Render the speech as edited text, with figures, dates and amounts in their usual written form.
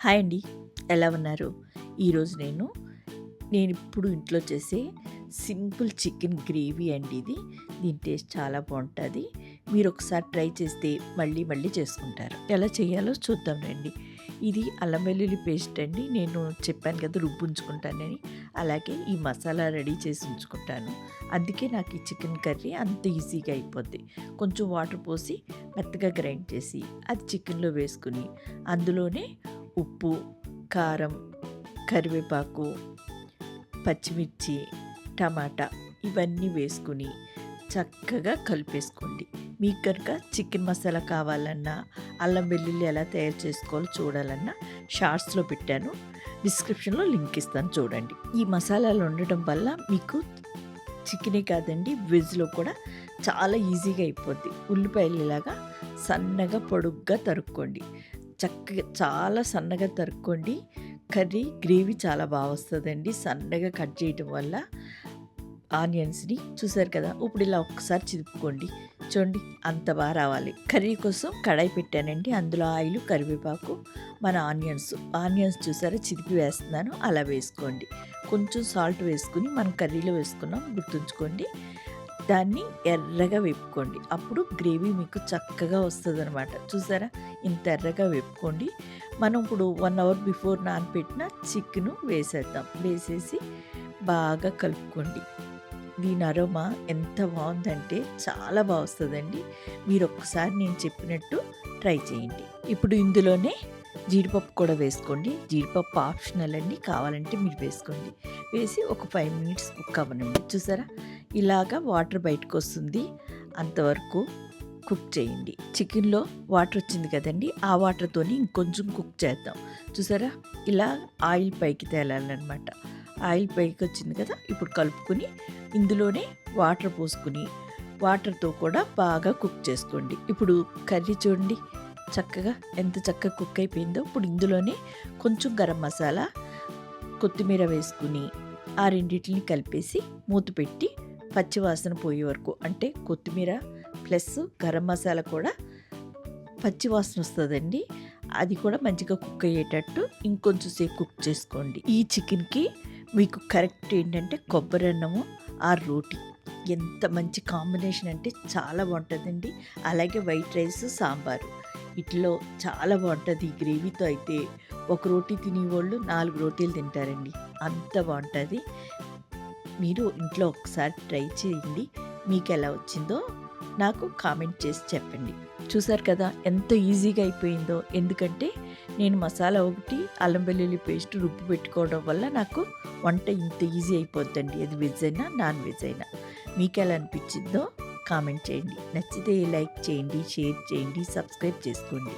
Hi అండి. ఎలా ఉన్నారు? ఈరోజు నేనిప్పుడు ఇంట్లో చేసే సింపుల్ చికెన్ గ్రేవీ అండి ఇది. దీని టేస్ట్ చాలా బావుంటది. మీరొకసారి ట్రై చేస్తే మళ్ళీ మళ్ళీ చేసుకుంటారు. ఎలా చేయాలో చూద్దాం రండి. ఇది అల్లం వెల్లుల్లి పేస్ట్ అండి. నేను చెప్పాను కదా రుబ్బుంచుకుంటానని. అలాగే ఈ మసాలా రెడీ చేసి ఉంచుకుంటాను. అందుకే నాకు ఈ చికెన్ కర్రీ అంత ఈజీగా అయిపోద్ది. కొంచెం వాటర్ పోసి మెత్తగా గ్రైండ్ చేసి అది చికెన్‌లో వేసుకొని అందులోనే ఉప్పు, కారం, కరివేపాకు, పచ్చిమిర్చి, టమాటా ఇవన్నీ వేసుకుని చక్కగా కలిపేసుకోండి. మీకు కనుక చికెన్ మసాలా కావాలన్నా, అల్లం వెల్లుల్లి ఎలా తయారు చేసుకోవాలో చూడాలన్నా షార్ట్స్‌లో పెట్టాను. డిస్క్రిప్షన్‌లో లింక్ ఇస్తాను చూడండి. ఈ మసాలాలు ఉండటం వల్ల మీకు చికెనే కాదండి వెజ్‌లో కూడా చాలా ఈజీగా అయిపోద్ది. ఉల్లిపాయలు ఇలాగా సన్నగా పొడుగ్గా తరుక్కోండి. చక్కగా చాలా సన్నగా తరుక్కోండి. గ్రేవీ చాలా బాగా వస్తుందండి సన్నగా కట్ చేయటం వల్ల. ఆనియన్స్ని చూసారు కదా, ఇప్పుడు ఇలా ఒక్కసారి చిదుపుకోండి. చూడండి అంత బాగా రావాలి. కర్రీ కోసం కడాయి పెట్టానండి. అందులో ఆయిల్, కరివేపాకు, మన ఆనియన్స్ చూసారా చిదిపి వేస్తున్నాను, అలా వేసుకోండి. కొంచెం సాల్ట్ వేసుకుని మనం కర్రీలో వేసుకున్నాం గుర్తుంచుకోండి. దాన్ని ఎర్రగా వేపుకోండి. అప్పుడు గ్రేవీ మీకు చక్కగా వస్తుందనమాట. చూసారా ఇంత ఎర్రగా వేపుకోండి. మనం ఇప్పుడు 1 అవర్ బిఫోర్ నానబెట్టిన చికెను వేసేద్దాం. వేసేసి బాగా కలుపుకోండి. దీని అరోమా ఎంత బాగుందంటే చాలా బాగా వస్తుందండి. మీరు ఒక్కసారి నేను చెప్పినట్టు ట్రై చేయండి. ఇప్పుడు ఇందులోనే జీడిపప్పు కూడా వేసుకోండి. జీడిపప్పు ఆప్షనల్ అండి, కావాలంటే మీరు వేసుకోండి. వేసి ఒక 5 మినిట్స్ కుక్ అవ్వనండి. చూసారా ఇలాగా వాటర్ బయటకు వస్తుంది, అంతవరకు కుక్ చేయండి. చికెన్లో వాటర్ వచ్చింది కదండి, ఆ వాటర్తోని ఇంకొంచెం కుక్ చేద్దాం. చూసారా ఇలా ఆయిల్ పైకి తేలాలన్నమాట. ఆయిల్ పైకి వచ్చింది కదా, ఇప్పుడు కలుపుకొని ఇందులోనే వాటర్ పోసుకుని వాటర్తో కూడా బాగా కుక్ చేసుకోండి. ఇప్పుడు కర్రీ చూడండి చక్కగా ఎంత చక్కగా కుక్ అయిపోయిందో. ఇప్పుడు ఇందులోనే కొంచెం గరం మసాలా, కొత్తిమీర వేసుకుని ఆ రెండింటిని కలిపేసి మూత పెట్టి పచ్చివాసన పోయే వరకు, అంటే కొత్తిమీర ప్లస్ గరం మసాలా కూడా పచ్చివాసన వస్తుందండి, అది కూడా మంచిగా కుక్ అయ్యేటట్టు ఇంకొంచెం సేపు కుక్ చేసుకోండి. ఈ చికెన్కి మీకు కరెక్ట్ ఏంటంటే కొబ్బరి అన్నము ఆ రోటీ ఎంత మంచి కాంబినేషన్ అంటే చాలా బాగుంటుందండి. అలాగే వైట్ రైస్, సాంబారు ఇట్లో చాలా బాగుంటుంది. ఈ గ్రేవీతో అయితే ఒక రోటీ తినేవాళ్ళు 4 రోటీలు తింటారండి, అంత బాగుంటుంది. మీరు ఇంట్లో ఒకసారి ట్రై చేయండి. మీకు ఎలా వచ్చిందో నాకు కామెంట్ చేసి చెప్పండి. చూసారు కదా ఎంత ఈజీగా అయిపోయిందో. ఎందుకంటే నేను మసాలా ఒకటి, అల్లం వెల్లుల్లి పేస్ట్ రుబ్బు పెట్టుకోవడం వల్ల నాకు వంట ఇంత ఈజీ అయిపోద్దండి. అది వెజ్ అయినా నాన్ వెజ్ అయినా. మీకు ఎలా అనిపించిందో కామెంట్ చేయండి. నచ్చితే లైక్ చేయండి, షేర్ చేయండి, సబ్స్క్రైబ్ చేసుకోండి.